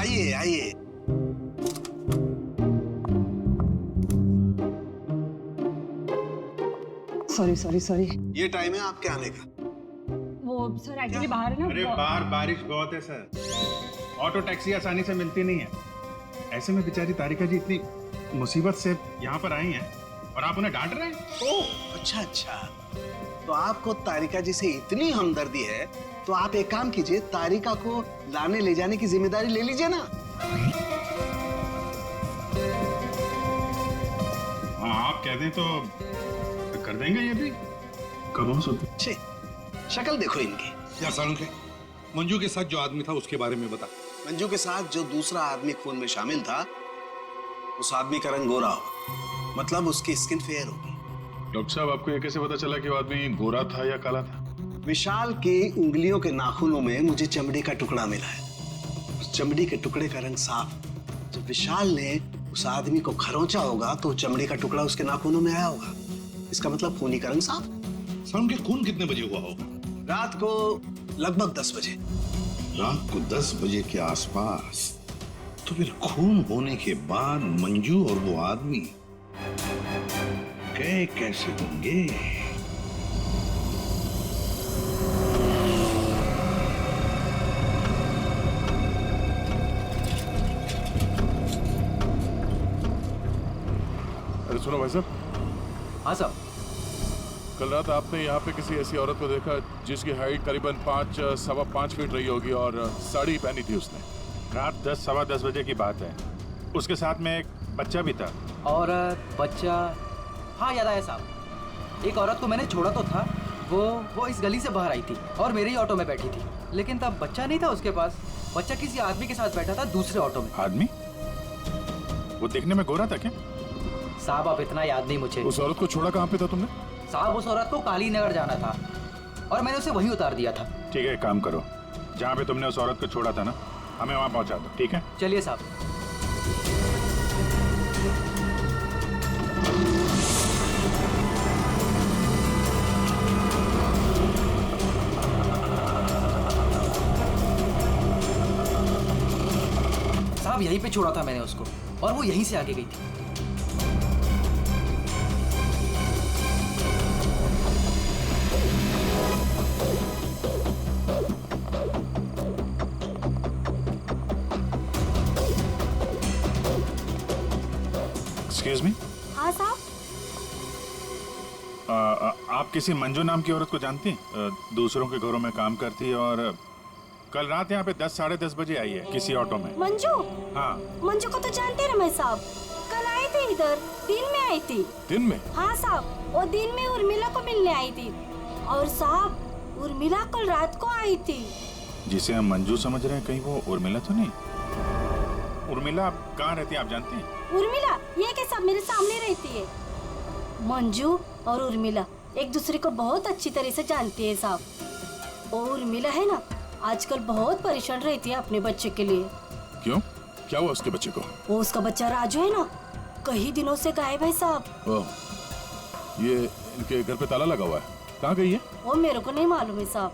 आइए आइए। Sorry sorry sorry. ये टाइम है आपके आने का। वो सर एक्चुअली बाहर है ना। अरे बाहर बारिश बहुत है सर, ऑटो टैक्सी आसानी से मिलती नहीं है। ऐसे में बेचारी तारिका जी इतनी मुसीबत से यहाँ पर आई हैं और आप उन्हें डांट रहे हैं। ओह अच्छा अच्छा, तो आपको तारिका जी से इतनी हमदर्दी है तो आप एक काम कीजिए, तारिका को लाने ले जाने की जिम्मेदारी ले लीजिए ना। हाँ आप कह दें तो कर देंगे ये भी। कब हो सकते? छे, शक्ल देखो इनकी। यार सालुंखे, मंजू के साथ जो आदमी था उसके बारे में बता। मंजू के साथ जो दूसरा आदमी खून में शामिल था, उस आदमी का रंग गोरा होगा, मतलब उसकी स्किन फेयर होगी। डॉक्टर साहब आपको ये कैसे पता चला कि वो आदमी गोरा था या काला था? विशाल की उंगलियों के नाखूनों में मुझे चमड़ी का टुकड़ा मिला है। उस चमड़ी के टुकड़े का रंग साफ। जब विशाल ने उस आदमी को खरोंचा होगा तो चमड़ी का टुकड़ा उसके नाखूनों में आया होगा। इसका मतलब खूनी का रंग साफ। सालुंखे, खून कितने बजे हुआ होगा? रात को लगभग 10 बजे। रात को 10 बजे के आसपास। तो फिर खून होने के बाद मंजू और वो आदमी गए कैसे होंगे? अरे सुनो भाई साहब। हाँ साहब। कल रात आपने यहाँ पे किसी ऐसी औरत को देखा जिसकी हाइट करीबन 5-5.25 फीट रही होगी और साड़ी पहनी थी उसने। रात 10-10:15 बजे की बात है। उसके साथ में एक बच्चा भी था। और बच्चा, हाँ याद आया साहब। एक औरत को मैंने छोड़ा तो था, वो इस गली से बाहर आई थी और मेरे ही ऑटो में बैठी थी, लेकिन तब बच्चा नहीं था उसके पास। बच्चा किसी आदमी के साथ बैठा था दूसरे ऑटो में। आदमी? वो देखने में गोरा था क्या? साहब अब इतना याद नहीं मुझे। उस औरत को छोड़ा कहाँ पे था तुमने? साहब उस औरत को काली नगर जाना था और मैंने उसे वहीं उतार दिया था। ठीक है, एक काम करो, जहाँ पे तुमने उस औरत को छोड़ा था ना, हमें वहाँ पहुँचा दो, ठीक है? चलिए साहब। साहब यहीं पे छोड़ा था मैंने उसको और वो यहीं से आगे गई थी। Excuse me. हाँ साहब। आप किसी मंजू नाम की औरत को जानती हैं? दूसरों के घरों में काम करती है और कल रात यहाँ पे 10-10:30 बजे आई है किसी ऑटो में। मंजू? हाँ। मंजू को तो जानते हैं रमेश साहब, कल आई थी इधर, दिन में आई थी। दिन में? हाँ साहब, वो दिन में उर्मिला को मिलने आई थी। और साहब उर्मिला कल रात को आई थी। जिसे हम मंजू समझ रहे हैं, कहीं वो उर्मिला तो नहीं? उर्मिला कहाँ रहती है आप जानती हैं? उर्मिला ये के साहब मेरे सामने रहती है। मंजू और उर्मिला एक दूसरे को बहुत अच्छी तरह से जानती है साहब। और उर्मिला है ना, आजकल बहुत परेशान रहती है अपने बच्चे के लिए। क्यों? क्या हुआ उसके बच्चे को? वो उसका बच्चा राजू है ना, कई दिनों से गायब है साहब। ओह, ये इनके घर पे ताला लगा हुआ है। कहाँ गई है? वो मेरे को नहीं मालूम है साहब।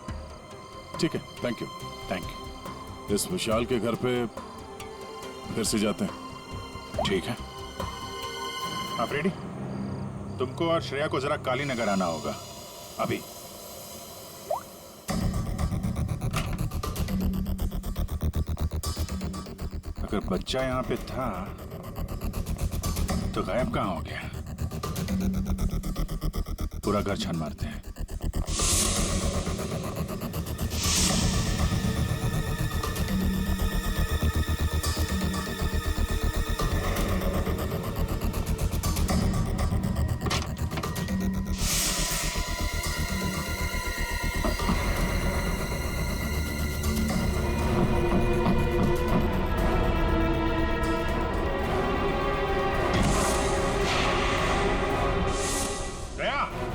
ठीक है, थैंक यू। Thank you. इस विशाल के घर पे फिर से जाते हैं। ठीक है, आप रेडी? तुमको और श्रेया को जरा काली नगर आना होगा अभी। अगर बच्चा यहाँ पे था तो गायब कहाँ हो गया? पूरा घर छान मारते हैं।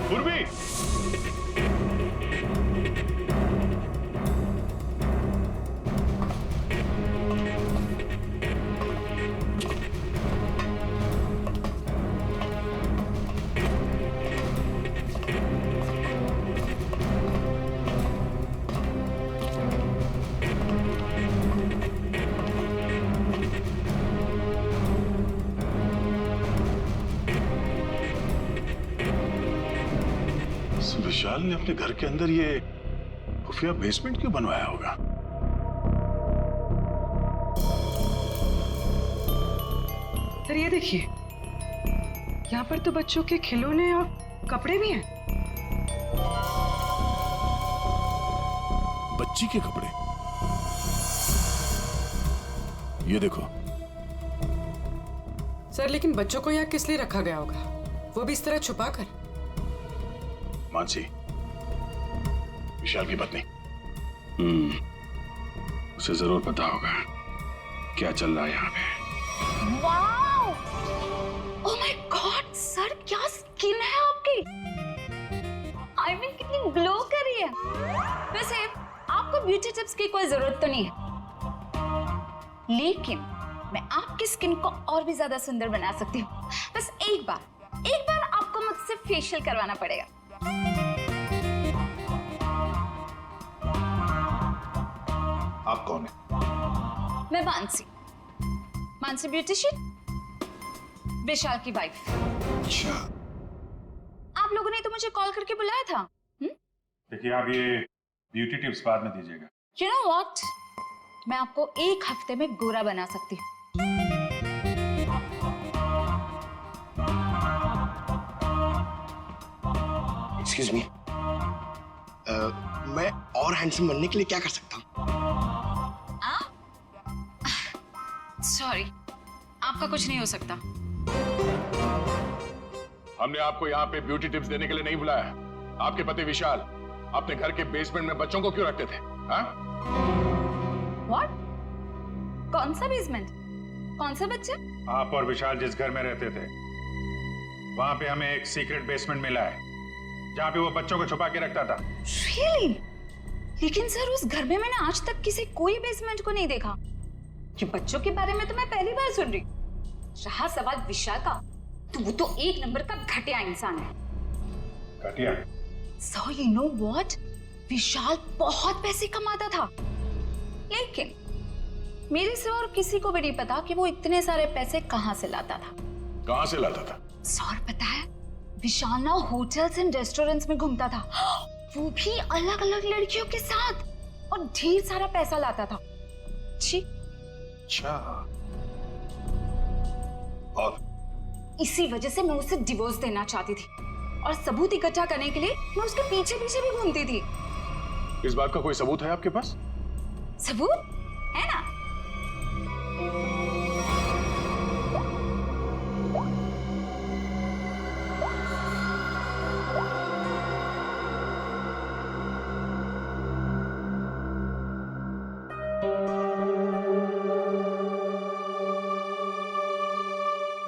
पूर्वी, विशाल ने अपने घर के अंदर ये खुफिया बेसमेंट क्यों बनवाया होगा? सर ये देखिए, यहाँ पर तो बच्चों के खिलौने और कपड़े भी हैं। बच्ची के कपड़े? ये देखो। सर लेकिन बच्चों को यहाँ किस लिए रखा गया होगा, वो भी इस तरह छुपा कर? मानसी, विशाल की पत्नी, उसे जरूर पता होगा क्या चल रहा है यहाँ पे। Wow! Oh my God sir, क्या स्किन है आपकी। आई मीन कितनी ग्लो कर रही है। वैसे आपको ब्यूटी टिप्स की कोई जरूरत तो नहीं है, लेकिन मैं आपकी स्किन को और भी ज्यादा सुंदर बना सकती हूँ। बस एक बार आपको मुझसे फेशियल करवाना पड़ेगा। आप कौन है? मैं मानसी ब्यूटिशियन, विशाल की वाइफ। अच्छा। आप लोगों ने तो मुझे कॉल करके बुलाया था। देखिए, आप ये ब्यूटी टिप्स बाद में दीजिएगा। You know what? मैं आपको एक हफ्ते में गोरा बना सकती हूँ। एक्सक्यूज मी, मैं और हैंडसम बनने के लिए क्या कर सकता हूँ? सॉरी, आपका कुछ नहीं हो सकता। हमने आपको यहाँ पे ब्यूटी टिप्स देने के लिए नहीं बुलाया। आपके पति विशाल अपने घर के बेसमेंट में बच्चों को क्यों रखते थे? हाँ? What? कौन सा बेसमेंट? कौन सा बच्चा? आप और विशाल जिस घर में रहते थे, वहां पे हमें एक सीक्रेट बेसमेंट मिला है, जहाँ पे वो बच्चों को छुपा के रखता था। Really? लेकिन सर उस घर में मैंने आज तक किसी कोई बेसमेंट को नहीं देखा। ये बच्चों के बारे में तो मैं पहली बार सुन रही। रहा सवाल विशाल का, तो वो तो एक नंबर का घटिया इंसान है। घटिया? So you know what? विशाल बहुत पैसे कमाता था, लेकिन मेरे से और किसी को भी नहीं पता कि वो इतने सारे पैसे कहाँ से लाता था। कहाँ से लाता था? सर पता है, विशाल ना होटल्स एंड रेस्टोरेंट्स में घूमता था, वो भी अलग अलग लड़कियों के साथ, और ढेर सारा पैसा लाता था। छी। अच्छा। और इसी वजह से मैं उसे डिवोर्स देना चाहती थी, और सबूत इकट्ठा करने के लिए मैं उसके पीछे पीछे भी घूमती थी। इस बात का कोई सबूत है आपके पास? सबूत है ना?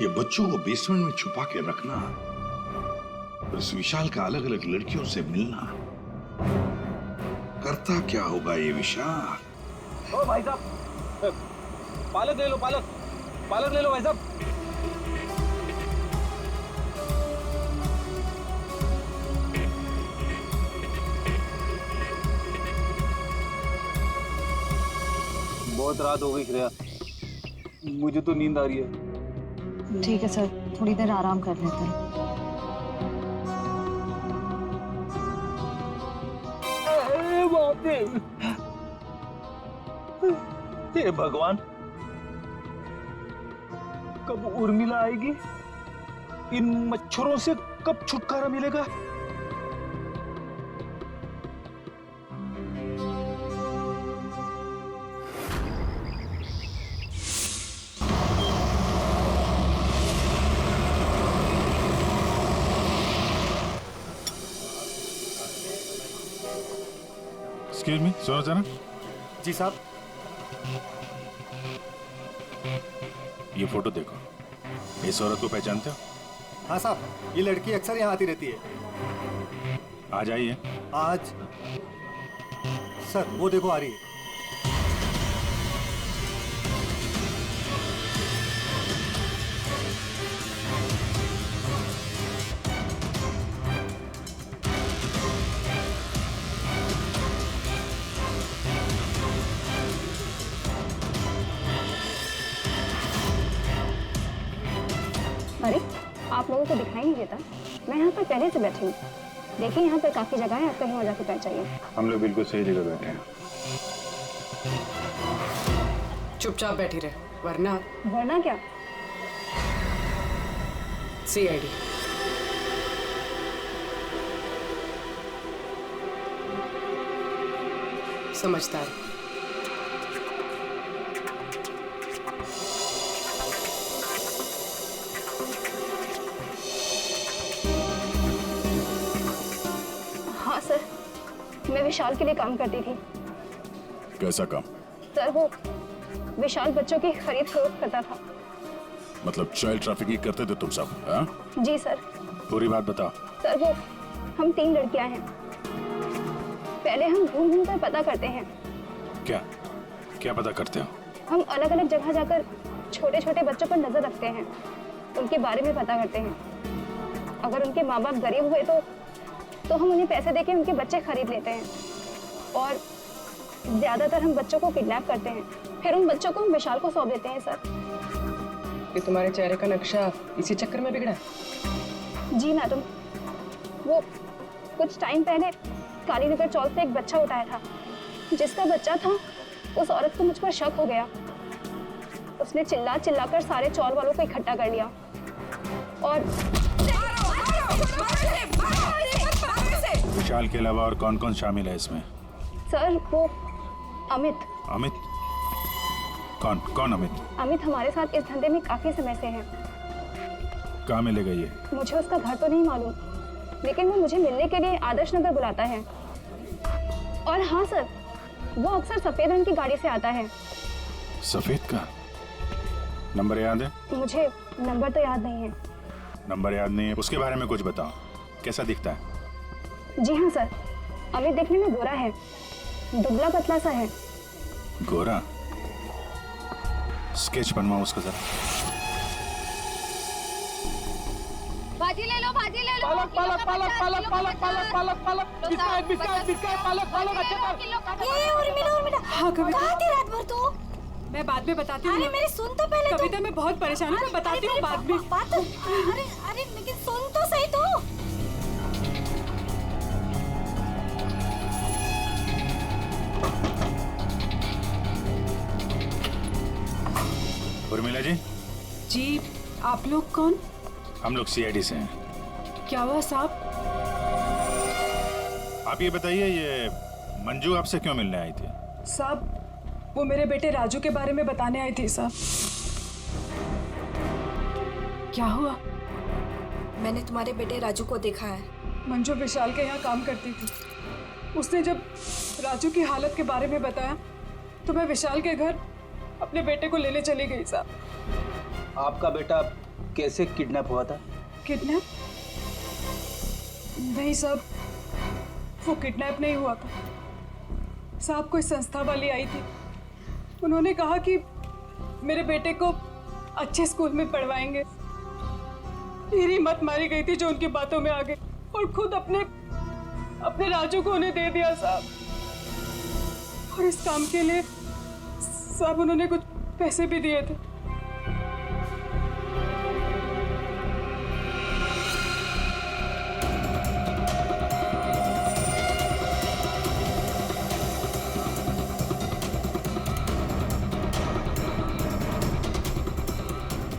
ये बच्चों को बेसमेंट में छुपा के रखना और इस विशाल का अलग अलग लड़कियों से मिलना, करता क्या होगा ये विशाल? ओ भाई साहब, पालक ले लो, पालक ले लो भाई साहब। बहुत रात हो गई श्रेया, मुझे तो नींद आ रही है। ठीक है सर, थोड़ी देर आराम कर लेते हैं। हे भगवान, कब उर्मिला आएगी? इन मच्छरों से कब छुटकारा मिलेगा? एक्सक्यूज मी, सो जाना। जी साहब। ये फोटो देखो, इस औरत को पहचानते हो? हाँ साहब, ये लड़की अक्सर यहाँ आती रहती है। आज आई है? आज सर वो देखो आ रही है। अरे आप लोगों को दिखाई नहीं देता? मैं यहाँ पर पहले से बैठी हूँ। देखिए यहाँ पर काफी जगह है, आप कहीं और जाके बैठ जाइए। हम लोग बिल्कुल सही जगह बैठे हैं। चुपचाप बैठी रहे, वरना वरना क्या? सीआईडी। समझदार। हाँ सर, मैं विशाल के लिए काम करती थी। कैसा काम? सर वो विशाल बच्चों की खरीद फरोख्त करता था। मतलब चाइल्ड ट्रैफिकिंग करते थे तुम सब? हाँ? जी सर। पूरी बात बताओ। सर वो हम 3 लड़कियां हैं। पहले हम घूम घूम कर पता करते हैं। क्या क्या पता करते हो? हम अलग अलग जगह जाकर छोटे छोटे बच्चों पर नजर रखते हैं, उनके बारे में पता करते हैं। अगर उनके माँ बाप गरीब हुए तो हम उन्हें पैसे देके उनके बच्चे खरीद लेते हैं। और ज्यादातर हम बच्चों को किडनैप करते हैं, फिर उन बच्चों को हम विशाल को सौंप देते हैं सर। ये तुम्हारे चेहरे का नक्शा इसी चक्कर में बिगड़ा? जी मैडम, वो कुछ टाइम पहले कालीनगर चौक से एक बच्चा उठाया था। जिसका बच्चा था उस औरत को मुझ पर शक हो गया। उसने चिल्ला कर सारे चौल वालों को इकट्ठा कर लिया और विशाल के अलावा और कौन कौन शामिल है इसमें? सर वो अमित। अमित? कौन अमित? अमित हमारे साथ इस धंधे में काफी समय से है। कहाँ मिलेगा ये? मुझे उसका घर तो नहीं मालूम, लेकिन वो मुझे मिलने के लिए आदर्श नगर बुलाता है। और हाँ सर, वो अक्सर सफेद रंग की गाड़ी से आता है। सफेद का? नंबर याद है? मुझे नंबर तो याद नहीं है। नंबर याद नहीं है? उसके बारे में कुछ बताओ, कैसा दिखता है? जी हाँ सर, अमित देखने में गोरा है, दुबला पतला सा है। गोरा? स्केच बनवाओ उसका जरा। भाजी ले लो, भाजी ले लो। पालक पालक पालक पालक पालक पालक पालक पालक बिस्किट पालक पालक अच्छे पर। ये उर्मिला हाँ कविता, कहाँ थी रात भर तू? मैं बाद में बताती हूँ। अरे मेरी सुन तो पहले तू। कविता मैं बहुत परेशान हूँ, मैं बताती हूँ बाद में। अरे लेकिन सुन तो सही तू। उर्मिला जी? जी, आप लोग कौन? हम लोग सीआईडी से हैं। क्या हुआ साहब? आप ये बताइए, ये मंजू आपसे क्यों मिलने आई थी? साहब वो मेरे बेटे राजू के बारे में बताने आई थी साहब। क्या हुआ? मैंने तुम्हारे बेटे राजू को देखा है। मंजू विशाल के यहाँ काम करती थी। उसने जब राजू की हालत के बारे में बताया तो मैं विशाल के घर अपने बेटे को लेने चली गई साहब। आपका बेटा कैसे किडनैप हुआ था? किडनैप? नहीं साहब, वो किडनैप नहीं हुआ था साहब। कोई संस्था वाली आई थी, उन्होंने कहा कि मेरे बेटे को अच्छे स्कूल में पढ़वाएंगे। मेरी हिम्मत मारी गई थी जो उनकी बातों में आ गई और खुद अपने राजू को उन्हें दे दिया साहब। और इस काम के लिए साहब उन्होंने कुछ पैसे भी दिए थे।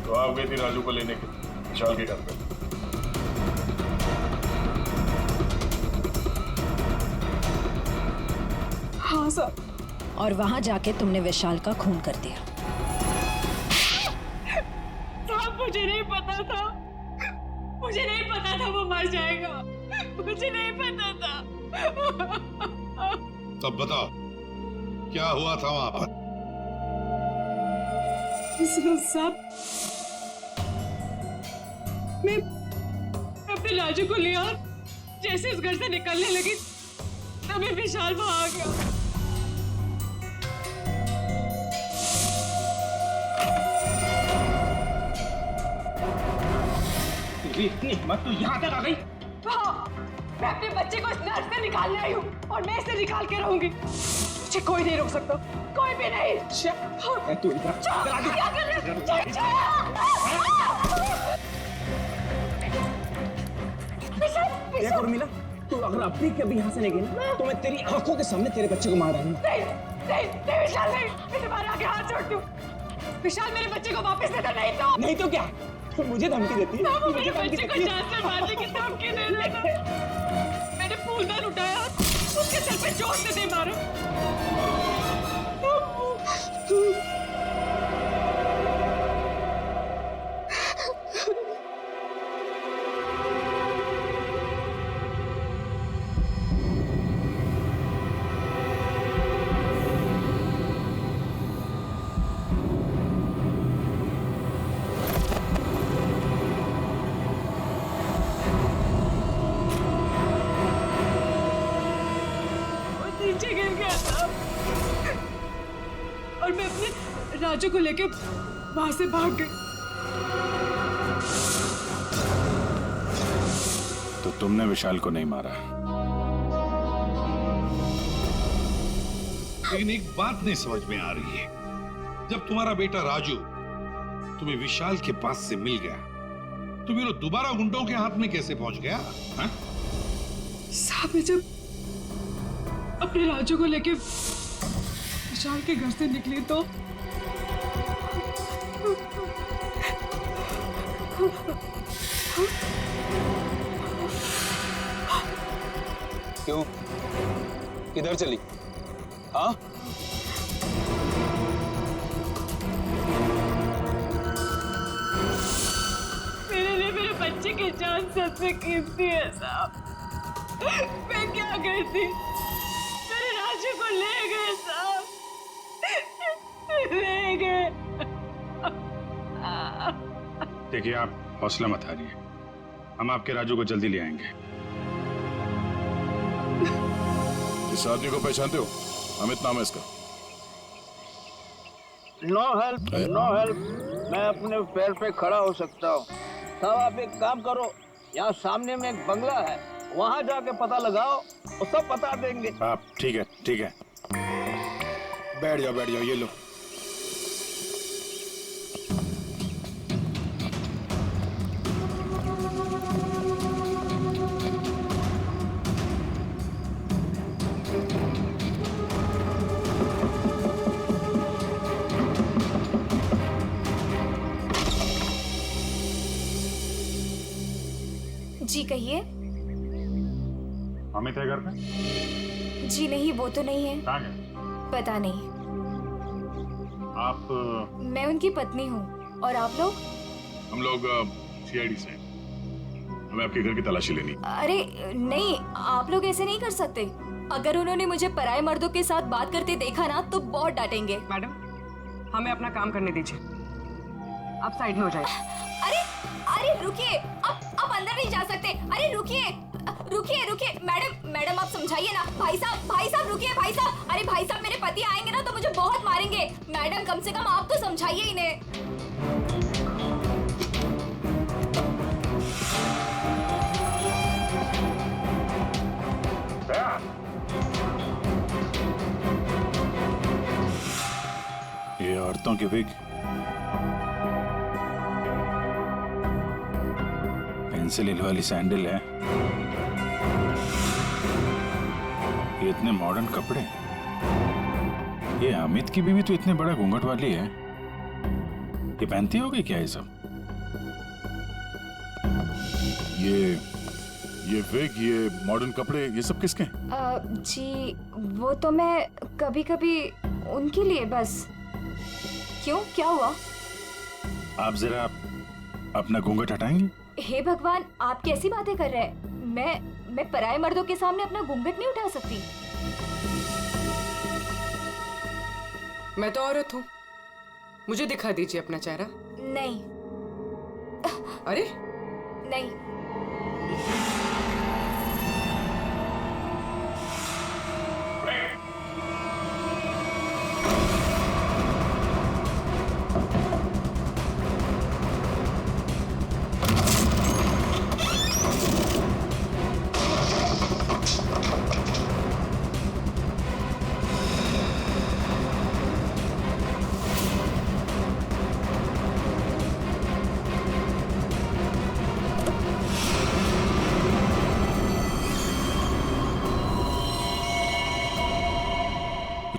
तो आप गई थी राजू को लेने के विशाल के घर पे? हाँ साहब। और वहां जाके तुमने विशाल का खून कर दिया। साहब मुझे नहीं पता था, मुझे नहीं पता था वो मर जाएगा, मुझे नहीं पता था। तब बताओ क्या हुआ था वहां पर? साहब मैं अपने राजू को लिया, जैसे इस घर से निकलने लगी तभी विशाल वहां आ गया। इतनी हिम्मत तो यहाँ तक आ गई? हाँ, मैं अपने बच्चे को इस नर्क से निकालने आई हूँ और मैं इसे निकाल के रहूंगी। मुझे कोई नहीं रोक सकता, कोई भी नहीं। तू इधर क्या कर रहे हो? एक उर्मिला, तू अगर अपनी कभी यहाँ से नहीं गई ना तो मैं तेरी आंखों के सामने तेरे बच्चे को मार डालूंगा। नहीं विशाल नहीं, मैं तुम्हारे आगे हाथ जोड़ती हूँ। विशाल मेरे बच्चे को वापस दे दो, नहीं तो क्या? तो मुझे धमकी देती है? वो मेरे बच्चे को जान से मारने की धमकी दे देगा। मैंने फूलदान उठाया, उसके सर पे जोर से दे मारा। नीचे गिर गया था और मैं अपने राजू को लेके वहां से भाग गई। तो तुमने विशाल को नहीं मारा? लेकिन एक बात नहीं समझ में आ रही है, जब तुम्हारा बेटा राजू तुम्हें विशाल के पास से मिल गया तो वो दोबारा गुंडों के हाथ में कैसे पहुंच गया? साहब मैं जब अपने राजू को लेके विशाल के घर से निकली तो क्यों? किधर चली? हाँ? मेरे लिए मेरे बच्चे की जान सबसे कीमती है साहब। मैं क्या करती? मेरे राजू को ले गए साहब, ले गए। देखिए, आप हौसला मत हारिए, हम आपके राजू को जल्दी ले आएंगे। इस आदमी को पहचानते हो? अमित नाम है इसका। No help, no help. मैं अपने पैर पे खड़ा हो सकता हूँ। साहब आप एक काम करो, यहाँ सामने में एक बंगला है, वहाँ जाके पता लगाओ, वो सब बता देंगे। आप ठीक है, ठीक है, बैठ जाओ, ये लो। जी कहिए। अमित है घर पे? जी नहीं, वो तो नहीं है। कहाँ गए? पता नहीं। आप? मैं उनकी पत्नी हूँ। और आप लोग? हम लोग सीआईडी से हैं। हमें आपके घर की तलाशी लेनी। अरे नहीं, आप लोग ऐसे नहीं कर सकते। अगर उन्होंने मुझे पराये मर्दों के साथ बात करते देखा ना तो बहुत डांटेंगे। मैडम, हमें अपना काम करने दीजिए, आप साइड में हो जाइए। अरे अरे रुकिए, आप अंदर नहीं जा सकते। अरे रुकिए मैडम आप समझाइए ना। भाई साहब रुकिए भाई साहब। अरे भाई साहब, मेरे पति आएंगे ना तो मुझे बहुत मारेंगे। मैडम कम से कम आप तो समझाइए इन्हें। ये औरतों की विग, पेंसिल हिल वाली सैंडल है, ये इतने मॉडर्न कपड़े। ये अमित की बीवी तो इतने बड़ा घूंघट वाली है, ये पहनती होगी क्या ये सब? ये विग, ये मॉडर्न कपड़े, ये सब किसके हैं? जी वो तो मैं कभी कभी उनके लिए बस। क्यों, क्या हुआ? आप जरा अपना घूंघट हटाएंगी? हे भगवान, आप कैसी बातें कर रहे हैं? मैं पराये मर्दों के सामने अपना घूंघट नहीं उठा सकती। मैं तो औरत हूँ, मुझे दिखा दीजिए अपना चेहरा। नहीं। अरे नहीं।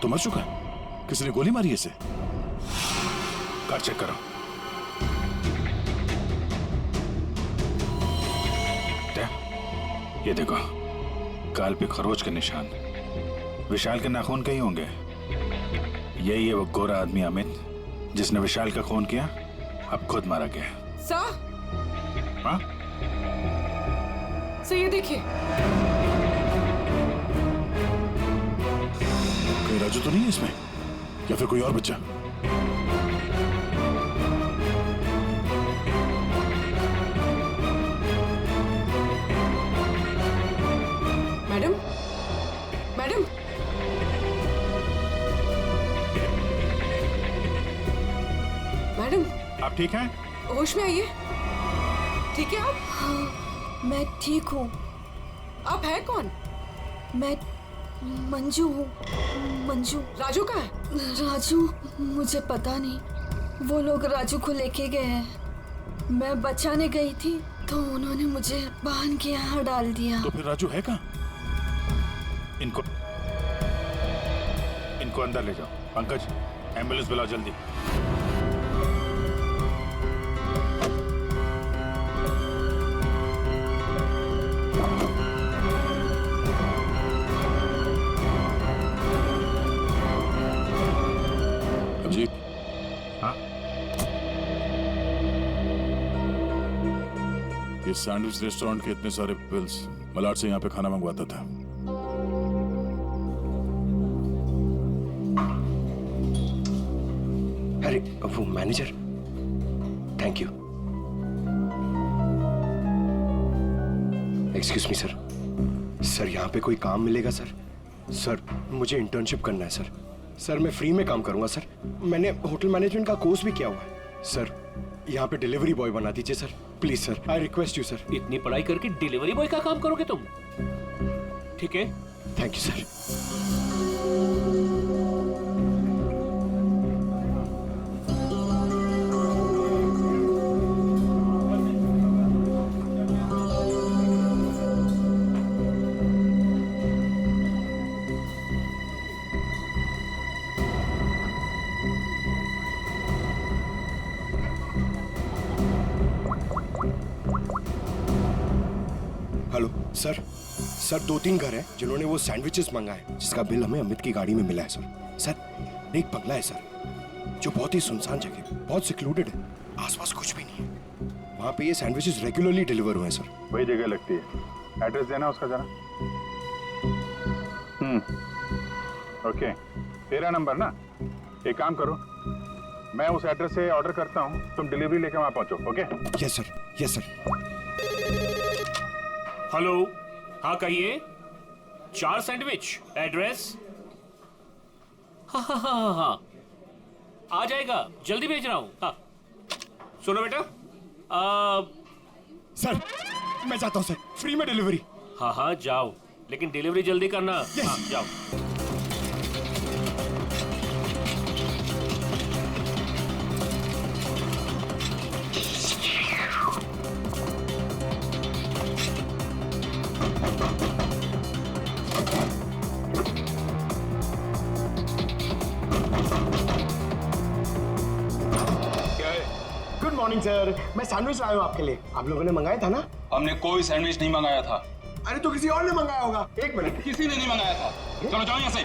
तो मर चुका है, किसी ने गोली मारी इसे। कार चेक करो। ये देखो, गाल पे खरोच के निशान, विशाल के नाखून कहीं होंगे। यही है वो गोरा आदमी अमित जिसने विशाल का खून किया, अब खुद मारा गया। सर, हाँ? सर ये देखिए, कहीं राजू तो नहीं है इसमें, या फिर कोई और बच्चा? मैडम, मैडम, मैडम, आप ठीक हैं? होश में आइए। ठीक है आप? हाँ, मैं ठीक हूँ। आप है कौन? मैं मंजू हूँ। मंजू। राजू का है? राजू मुझे पता नहीं, वो लोग राजू को लेके गए हैं। मैं बचाने गई थी तो उन्होंने मुझे बांध के यहाँ डाल दिया। तो फिर राजू है कहाँ? इनको अंदर ले जाओ। पंकज, एम्बुलेंस बुलाओ जल्दी। अजीत, हाँ? ये सैंडविच रेस्टोरेंट के इतने सारे बिल्स मलाड से यहाँ पे खाना मंगवाता था। अरे वो manager, thank you. Excuse me sir, sir यहाँ पे कोई काम मिलेगा सर? सर मुझे इंटर्नशिप करना है सर। सर मैं फ्री में काम करूंगा सर, मैंने होटल मैनेजमेंट का कोर्स भी किया हुआ है सर। यहाँ पे डिलीवरी बॉय बना दीजिए sir, please sir, I request you sir. इतनी पढ़ाई करके डिलीवरी बॉय का काम करोगे तुम? ठीक है, thank you sir. Hello sir, sir 2-3 घर हैं जिन्होंने वो सैंडविचेस मंगाए, जिसका बिल हमें अमित की गाड़ी में मिला है सर। सर एक बंगला है सर, जो बहुत ही सुनसान जगह, बहुत सिक्लूडेड है, आसपास कुछ भी नहीं है। वहाँ पे ये सैंडविचेस रेगुलरली डिलीवर हुए हैं सर। वही जगह लगती है, एड्रेस देना उसका जरा। ओके, तेरा नंबर ना, एक काम करो, मैं उस एड्रेस से ऑर्डर करता हूँ, तुम डिलीवरी लेके वहाँ पहुँचो। Okay? Yes sir, yes sir. Hello, हाँ कहिए। 4 सैंडविच, एड्रेस? हाँ हाँ हाँ हाँ, आ जाएगा, जल्दी भेज रहा हूँ। हाँ सुनो बेटा, सर मैं जाता हूँ सर, फ्री में डिलीवरी। हाँ हाँ जाओ, लेकिन डिलीवरी जल्दी करना। yes. हाँ जाओ। गुड मॉर्निंग सर, मैं सैंडविच लाया हूँ आपके लिए। आप लोगों ने मंगाया था ना? हमने कोई सैंडविच नहीं मंगाया था। अरे तो किसी और ने मंगाया होगा। एक मिनट, किसी ने नहीं मंगाया था। चलो जाओ यहाँ से।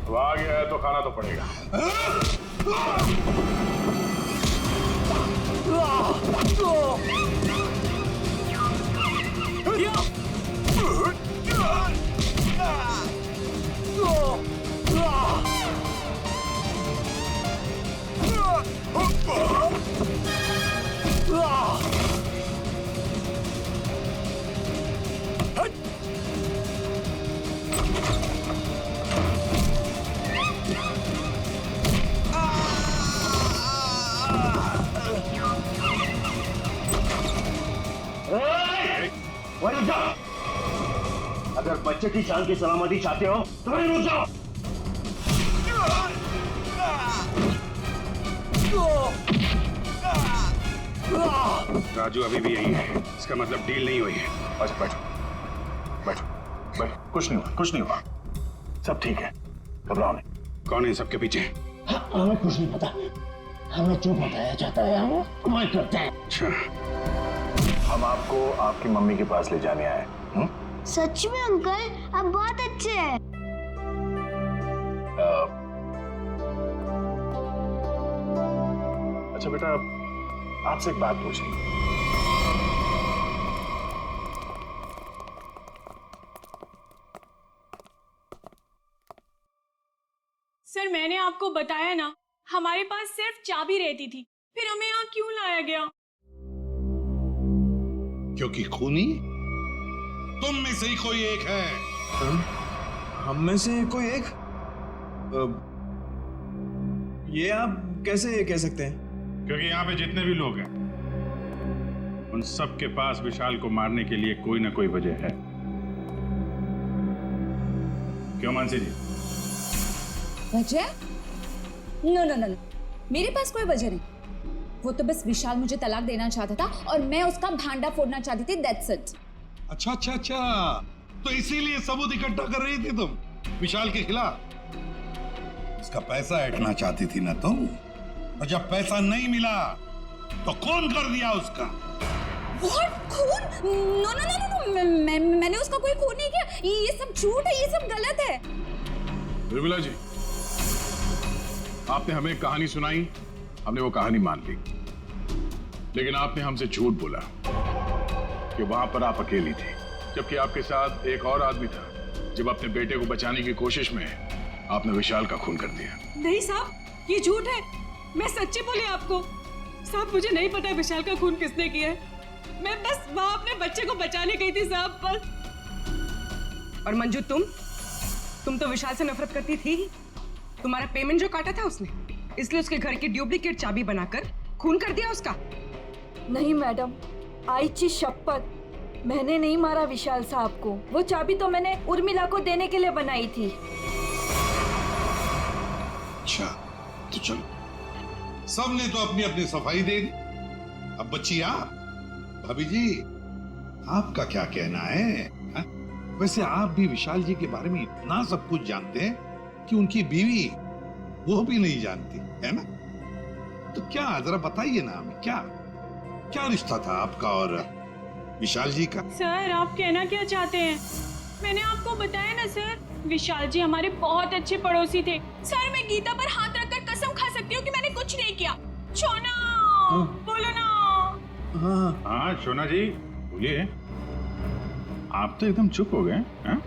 तो आ गया है तो खाना तो पड़ेगा। वहीं जाओ। अगर बच्चे की जान की सलामती चाहते हो तो वहीं रुक जाओ। राजू अभी भी यही है, इसका मतलब डील नहीं हुई है। अच्छा बैठो बैठो बैठो, कुछ नहीं हुआ, कुछ नहीं हुआ, सब ठीक है। घबराओ नहीं। कौन है सबके पीछे? हमें कुछ नहीं पता, हमें जो बताया जाता है हम वही करते हैं। अच्छा, हम आपको आपकी मम्मी के पास ले जाने आए। सच में अंकल, आप बहुत अच्छे हैं। अच्छा बेटा, आपसे एक बात पूछनी। सर मैंने आपको बताया ना, हमारे पास सिर्फ चाबी रहती थी, फिर हमें यहाँ क्यों लाया गया? क्योंकि खूनी तुम में से ही कोई एक है। हम में से कोई एक? ये आप कैसे कह सकते हैं? क्योंकि यहाँ पे जितने भी लोग हैं उन सब के पास विशाल को मारने के लिए कोई ना कोई वजह है। क्यों मानसी जी? वजह? नो नो नो, मेरे पास कोई वजह नहीं। वो तो बस विशाल मुझे तलाक देना चाहता था और मैं उसका भांडा फोड़ना चाहती थी, दैट्स इट। अच्छा अच्छा अच्छा, तो इसीलिए सबूत इकट्ठा कर रही थी तुम विशाल के खिलाफ? उसका पैसा ऐंठना चाहती थी ना तुम, और जब पैसा नहीं मिला तो खून कर दिया उसका। What? खून? नो नो नो नो, मैंने उसका कोई खून नहीं किया। ये सब झूठ है, ये सब गलत है। बिरबला जी, आपने हमें कहानी सुनाई, हमने वो कहानी मान ली, लेकिन आपने हमसे झूठ बोला कि वहां पर आप अकेली थी, जबकि आपके साथ एक और आदमी था। जब अपने बेटे को बचाने की कोशिश में आपने विशाल का खून कर दिया। नहीं साहब, ये झूठ है, मैं सच्ची बोली आपको। साहब मुझे नहीं पता विशाल का खून किसने किया है, मैं बस वहां अपने बच्चे को बचाने गई थी साहब, बस। और मंजू, तुम तो विशाल से नफरत करती थी ही। तुम्हारा पेमेंट जो काटा था उसने, इसलिए उसके घर की डुप्लीकेट चाबी बनाकर खून कर दिया उसका। नहीं मैडम, आईची शपथ, मैंने नहीं मारा विशाल साहब को। वो चाबी तो मैंने उर्मिला को देने के लिए बनाई थी। अच्छा तो चलो, सबने तो अपनी अपनी सफाई दे दी। अब बच्ची आप, भाभी जी आपका क्या कहना है? हा? वैसे आप भी विशाल जी के बारे में इतना सब कुछ जानते हैं कि उनकी बीवी वो भी नहीं जानती है ना? तो क्या, जरा बताइए ना हमें, क्या रिश्ता था आपका और विशाल जी का? सर आप कहना क्या चाहते हैं? मैंने आपको बताया ना सर, विशाल जी हमारे बहुत अच्छे पड़ोसी थे। सर मैं गीता पर हाथ रखकर कसम खा सकती हूँ कि मैंने कुछ नहीं किया। शोना, बोलो ना। हाँ शोना जी बोलिए। आप तो एकदम चुप हो गए हैं,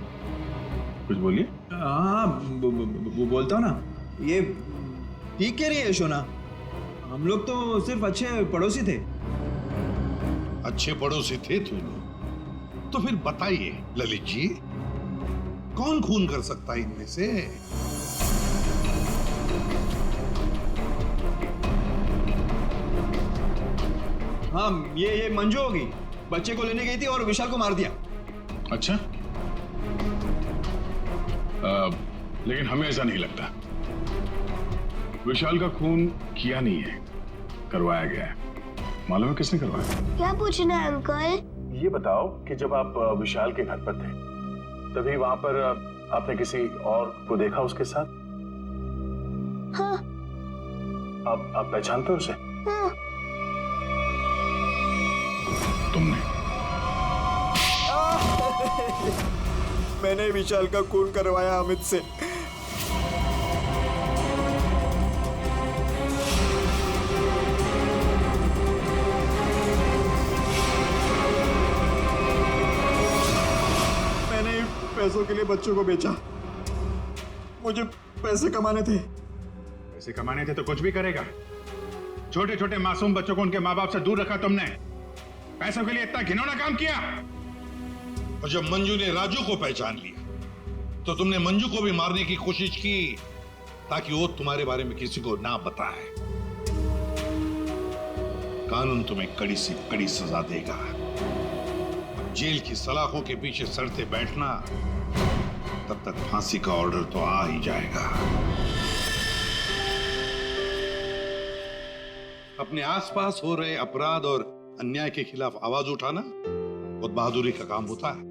कुछ बोलिए। हाँ बोलता हूँ ना, ये ठीक कह रही है शोना, हम लोग तो सिर्फ अच्छे पड़ोसी थे। अच्छे पड़ोसी थे तुम? तो फिर बताइए ललित जी, कौन खून कर सकता है इनमें से? हाँ ये मंजू होगी, बच्चे को लेने गई थी और विशाल को मार दिया। अच्छा, लेकिन हमें ऐसा नहीं लगता। विशाल का खून किया नहीं है, करवाया गया है। मालूम है किसने करवाया? क्या पूछना है अंकल? ये बताओ कि जब आप विशाल के घर पर थे, तभी वहां पर आपने किसी और को देखा उसके साथ? हाँ। आप पहचानते हो उसे? हाँ। तुमने? मैंने विशाल का खून करवाया अमित से। मैंने पैसों के लिए बच्चों को बेचा, मुझे पैसे कमाने थे। पैसे कमाने थे तो कुछ भी करेगा। छोटे छोटे मासूम बच्चों को उनके माँ बाप से दूर रखा तुमने, पैसों के लिए इतना घिनौना काम किया। और जब मंजू ने राजू को पहचान लिया तो तुमने मंजू को भी मारने की कोशिश की ताकि वो तुम्हारे बारे में किसी को ना बताए। कानून तुम्हें कड़ी से कड़ी सजा देगा। जेल की सलाखों के पीछे सड़ते बैठना, तब तक फांसी का ऑर्डर तो आ ही जाएगा। अपने आसपास हो रहे अपराध और अन्याय के खिलाफ आवाज उठाना बहुत बहादुरी का काम होता है,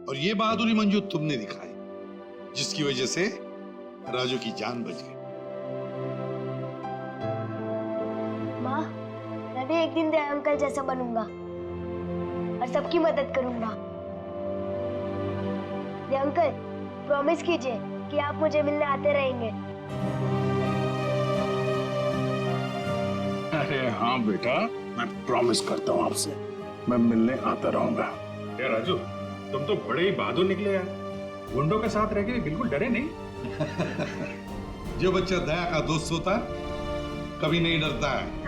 और ये बहादुरी मंजू तुमने दिखाई, जिसकी वजह से राजू की जान बच गई। माँ, मैं भी एक दिन दया अंकल जैसा बनूंगा और सबकी मदद करूंगा। दया अंकल, प्रॉमिस कीजिए कि आप मुझे मिलने आते रहेंगे। अरे हाँ बेटा, मैं प्रॉमिस करता हूँ आपसे, मैं मिलने आता रहूंगा। क्या राजू, तुम तो बड़े ही बहादुर निकले यार। गुंडों के साथ रह के बिल्कुल डरे नहीं। जो बच्चा दया का दोस्त होता है कभी नहीं डरता है।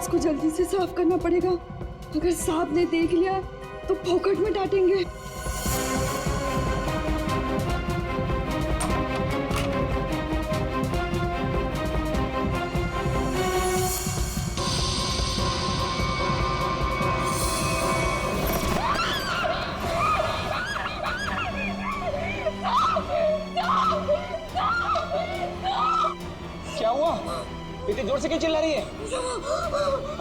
इसको जल्दी से साफ करना पड़ेगा। अगर साहब ने देख लिया तो फोकट में डांटेंगे। क्या हुआ? इतनी जोर से क्यों चिल्ला रही है?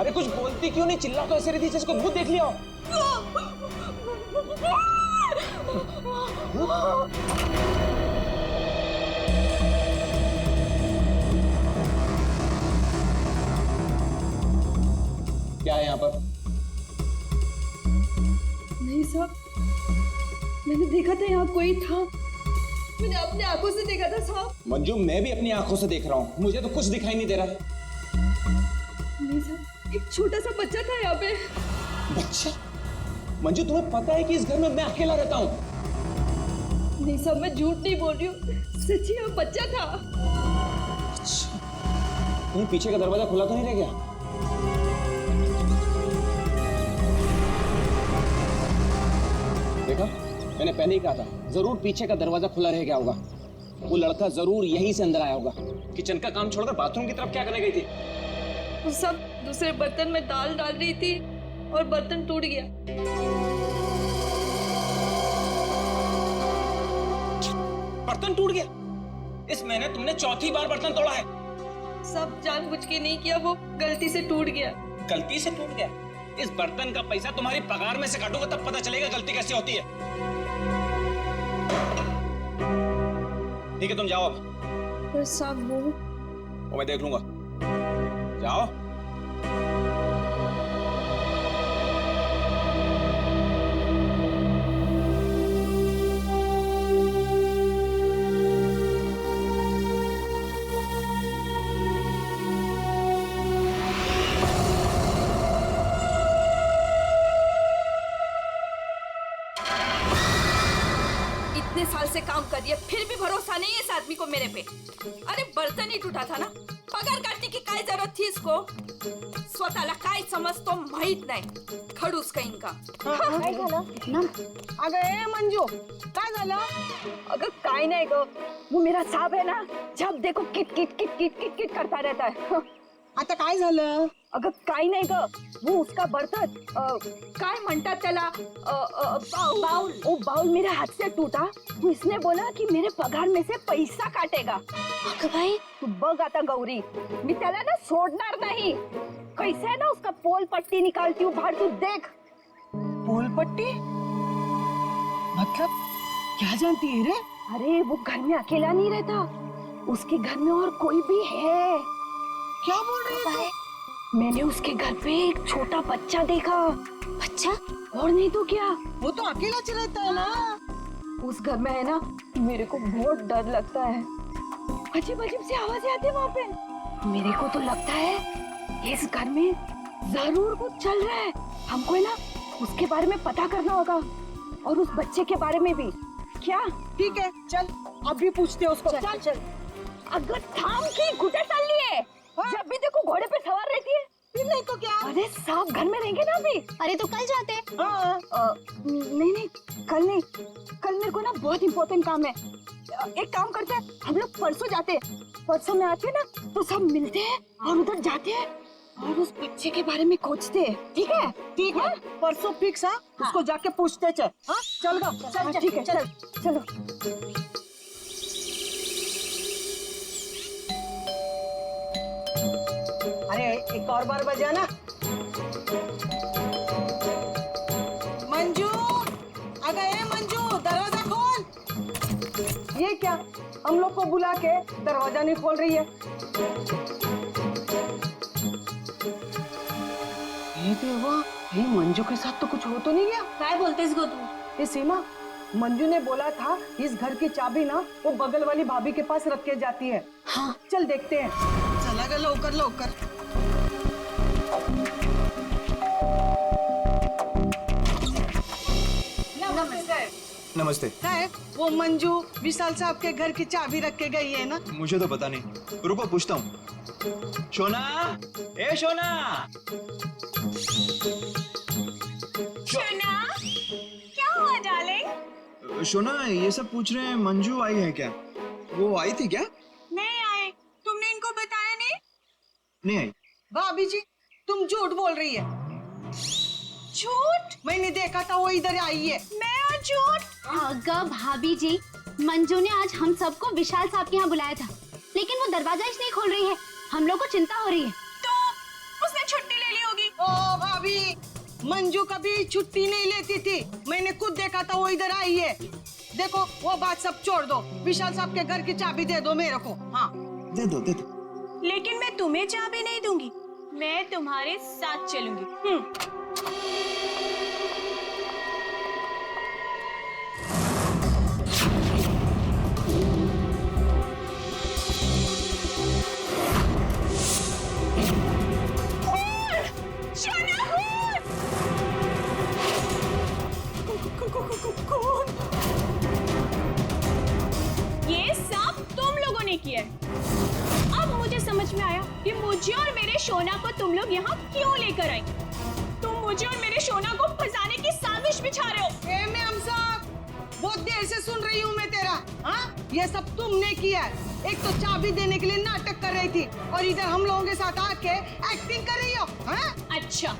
अरे कुछ बोलती क्यों नहीं? चिल्ला तो ऐसे रही थी जैसे कोई भूत देख लिया हो। क्या है यहाँ पर? नहीं साहब, मैंने देखा था यहाँ कोई था। मैंने अपने आंखों से देखा था साहब। मंजू, मैं भी अपनी आंखों से देख रहा हूँ, मुझे तो कुछ दिखाई नहीं दे रहा है। नहीं साहब, एक छोटा सा बच्चा था यहाँ पे। बच्चा? मंजू, तुम्हें पता है कि इस घर में मैं अकेला रहता हूँ? नहीं साहब, मैं झूठ नहीं बोल रही हूँ, सच्ची यहाँ बच्चा था। अच्छा, कहीं पीछे का दरवाजा खुला तो नहीं रह गया? देखा, मैंने पहले ही कहा था, जरूर पीछे का दरवाजा खुला रह गया होगा। वो लड़का जरूर यहीं से अंदर आया होगा। किचन का काम छोड़कर बाथरूम की तरफ क्या करने गई थी? वो सब दूसरे बर्तन में दाल डाल रही थी और बर्तन टूट गया। बर्तन टूट गया? इस महीने तुमने चौथी बार बर्तन तोड़ा है। सब जानबूझ के नहीं किया, वो गलती से टूट गया। गलती से टूट गया? इस बर्तन का पैसा तुम्हारी पगार में से काटूंगा तब पता चलेगा गलती कैसे होती है। ठीक है, तुम जाओ अब। पर साहब वो मैं देख लूंगा। जाओ। इतने साल से काम कर रही है, फिर भी भरोसा नहीं है इस आदमी को मेरे पे। अरे बर्तन ही टूटा था ना, पगार काटने की काय जरूरत थी इसको? स्वतःला काय समजतो माहित नाही, खडूस कहीं का। काय झालं? अगं ए मंजू, काय झालं? अगर काय नहीं गो, वो मेरा साहब है ना, जब देखो kit kit kit kit kit kit करता रहता है। आता काय झालं? अगं काय नाही ग, वो उसका बर्तन काय म्हणतात त्याला, बाउल, वो बाउल मेरे हाथ से टूटा। तो इसने बोला कि मेरे पगार में से पैसा काटेगा। अगं भाई, तू बघ आता गौरी, मी त्याला ना सोडणार नहीं। कैसे है ना उसका पोल पट्टी निकालती हूँ बाहर, तू देख। पोल पट्टी? मतलब क्या जानती है रे? अरे वो घर में अकेला नहीं रहता, उसके घर में और कोई भी है। क्या बोल रही है? मैंने उसके घर पे एक छोटा बच्चा देखा। बच्चा? और नहीं तो क्या, वो तो अकेला चलाता है ना। उस घर में है ना, मेरे को बहुत डर लगता है। अजीब अजीब सी आवाजें आती है वहाँ पे। मेरे को तो लगता है इस घर में जरूर कुछ चल रहा है। हमको है ना उसके बारे में पता करना होगा, और उस बच्चे के बारे में भी। क्या? ठीक है, चल अभी पूछते हैं उसको। चल चल। अगर थाम की घुटे चल लिए, जब भी देखो घोड़े पे सवार रहती है। फिर नहीं तो क्या? अरे साहब घर में रहेंगे ना अभी। अरे तो कल जाते हैं। नहीं नहीं कल नहीं, कल मेरे को ना बहुत इम्पोर्टेंट काम है। एक काम करते हैं, हम लोग परसों जाते हैं। परसों में आते हैं ना तो सब मिलते हैं और उधर जाते हैं और उस बच्चे के बारे में खोजते हैं। ठीक है? ठीक है, परसों फिक्स है। उसको जाके पूछते चल। हाँ चल गा, चल ठीक है, चल चलो। अरे एक और बार बजाना। मंजू आ गए। मंजू दरवाजा खोल। ये क्या, हम लोग को बुला के दरवाजा नहीं खोल रही है? ये देवा, ये मंजू के साथ तो कुछ हो तो नहीं गया? क्या बोलते इसको तू? ये सीमा, मंजू ने बोला था इस घर की चाबी ना वो बगल वाली भाभी के पास रख के जाती है। हाँ चल देखते हैं। चला गया, लौकर लौकर। नमस्ते। साहब, वो मंजू विशाल साहब के घर की चाबी रख के गई है ना? मुझे तो पता नहीं, रुको पूछता हूँ। शोना, ए शोना। शोना, क्या हुआ डार्लिंग? शोना, ये सब पूछ रहे हैं मंजू आई है क्या? वो आई थी क्या? नहीं आए। तुमने इनको बताया नहीं? नहीं आई। भाभी जी, तुम झूठ बोल रही है। झूठ? मैंने देखा था वो इधर आई है। मैं और झूठ? अगर भाभी जी, मंजू ने आज हम सबको विशाल साहब के यहाँ बुलाया था, लेकिन वो दरवाजा ही नहीं खोल रही है। हम लोग को चिंता हो रही है। तो उसने छुट्टी ले ली होगी। ओ भाभी, मंजू कभी छुट्टी नहीं लेती थी। मैंने खुद देखा था वो इधर आई है। देखो वो बात सब छोड़ दो, विशाल साहब के घर की चाबी दे दो मेरे को। हाँ दे दो दे दो। लेकिन मैं तुम्हें चाबी नहीं दूंगी, मैं तुम्हारे साथ चलूंगी। ये सब तुम लोगों ने किया है। अब मुझे समझ में आया कि मुझे और मेरे शोना को तुम लोग यहाँ क्यों लेकर आई। तुम मुझे और मेरे शोना को फंसाने की साजिश बिछा रहे हो। ए मैम साहब, बहुत देर से सुन रही हूँ मैं तेरा। हाँ, ये सब तुमने किया है। एक तो चाबी देने के लिए नाटक कर रही थी और इधर हम लोगों के साथ आके एक्टिंग कर रही हो। हाँ? अच्छा,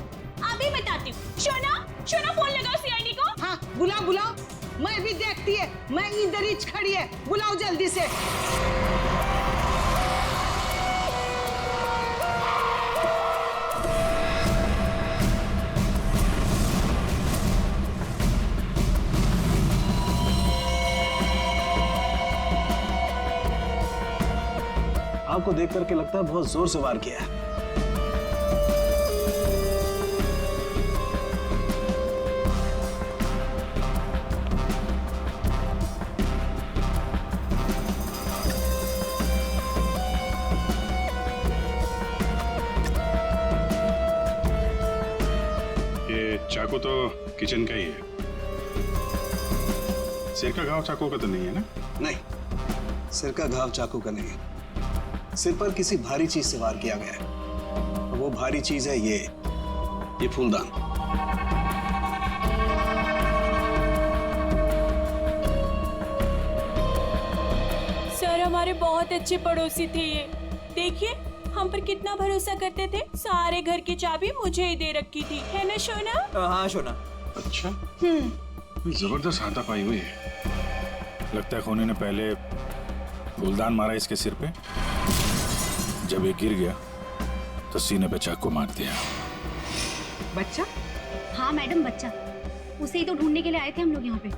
अभी बताती हूँ। शोना, शोना फोन लगाओ सीआईडी को। हाँ बुलाओ बुलाओ, मैं भी देखती है। मैं इधर ही खड़ी है, बुलाओ जल्दी से। आपको देख करके लगता है बहुत जोर से वार किया है। ये चाकू तो किचन का ही है। सिर का घाव चाकू का तो नहीं है ना? नहीं, सिर का घाव चाकू का नहीं है। सिर पर किसी भारी चीज से वार किया गया है। वो भारी चीज है ये फूलदान। सर हमारे बहुत अच्छे पड़ोसी थे ये। देखिए हम पर कितना भरोसा करते थे। सारे घर की चाबी मुझे ही दे रखी थी, है ना शोना? हाँ शोना। अच्छा, जबरदस्त हाथापाई हुई है। लगता है खोने ने पहले फूलदान मारा इसके सिर पे, जब ये गिर गया तो सीने पे चाकू मार दिया। बच्चा? हाँ मैडम, बच्चा। उसे ही तो ढूंढने के लिए आए थे हम लोग यहाँ पे।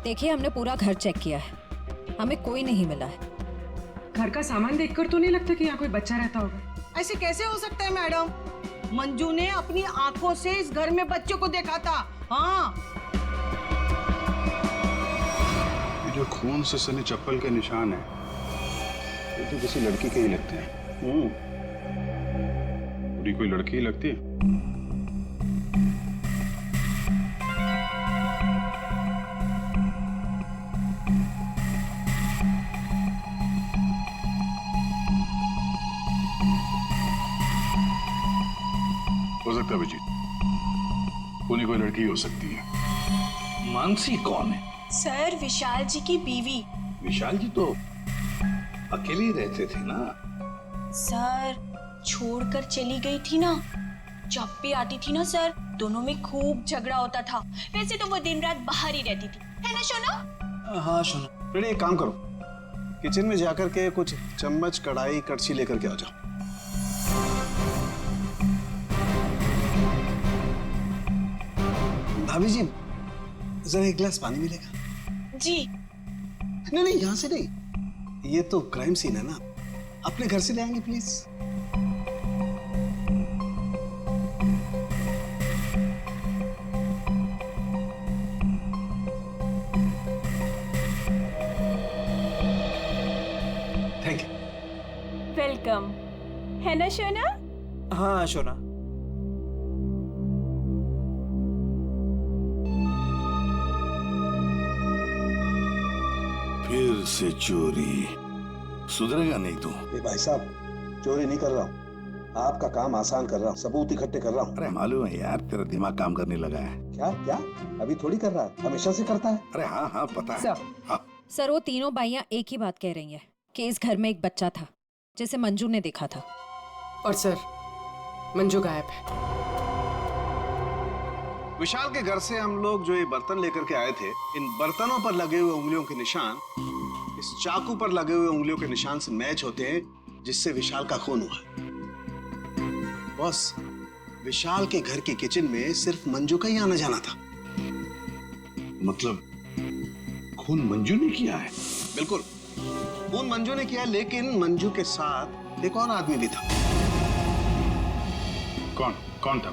देखिए, हमने पूरा घर चेक किया है, हमें कोई नहीं मिला है। घर का सामान देखकर तो नहीं लगता कि यहाँ कोई बच्चा रहता होगा। ऐसे कैसे हो सकता है मैडम? मंजू ने अपनी आंखों से इस घर में बच्चों को देखा था। हाँ, ये जो खून से सने चप्पल के निशान है, ये तो किसी लड़की के ही लगते हैं। पूरी कोई लड़की ही लगती है। सकता अभिजीत, कोई कोई लड़की हो सकती है। मानसी कौन है? सर, विशाल जी की बीवी। विशाल जी तो अकेले ही रहते थे ना। सर, छोड़कर चली गई थी ना, जब भी आती थी ना सर, दोनों में खूब झगड़ा होता था। वैसे तो वो दिन रात बाहर ही रहती थी, है ना शोना? हाँ शोना। बेटे एक काम करो, किचन में जाकर के कुछ चम्मच, कढ़ाई, कड़छी लेकर के आ जाओ। भाभी जी, जरा एक गिलास पानी मिलेगा? जी। नहीं नहीं, यहाँ से नहीं, ये तो क्राइम सीन है ना, अपने घर से ले आएंगे प्लीज। Thank you. वेलकम, है ना शोना? हाँ शोना। फिर से चोरी, सुधरेगा नहीं तू। भाई साहब, चोरी नहीं कर रहा हूँ, आपका काम आसान कर रहा हूँ, सबूत इकट्ठे कर रहा हूँ। अरे मालूम है यार, तेरा दिमाग काम करने लगा है। क्या क्या? अभी थोड़ी कर रहा है, हमेशा से करता है। अरे हाँ हाँ पता है। सर, हाँ। सर वो तीनों बाइयां एक ही बात कह रही हैं कि इस घर में एक बच्चा था जिसे मंजू ने देखा था। और सर, मंजू गायब है। विशाल के घर से हम लोग जो ये बर्तन लेकर के आए थे, इन बर्तनों पर लगे हुए उंगलियों के निशान इस चाकू पर लगे हुए उंगलियों के निशान से मैच होते हैं, जिससे विशाल का खून हुआ है। बॉस, विशाल के घर के किचन में सिर्फ मंजू का ही आना जाना था। मतलब खून मंजू ने किया है? बिल्कुल, खून मंजू ने किया, लेकिन मंजू के साथ एक और आदमी भी था। कौन कौन था?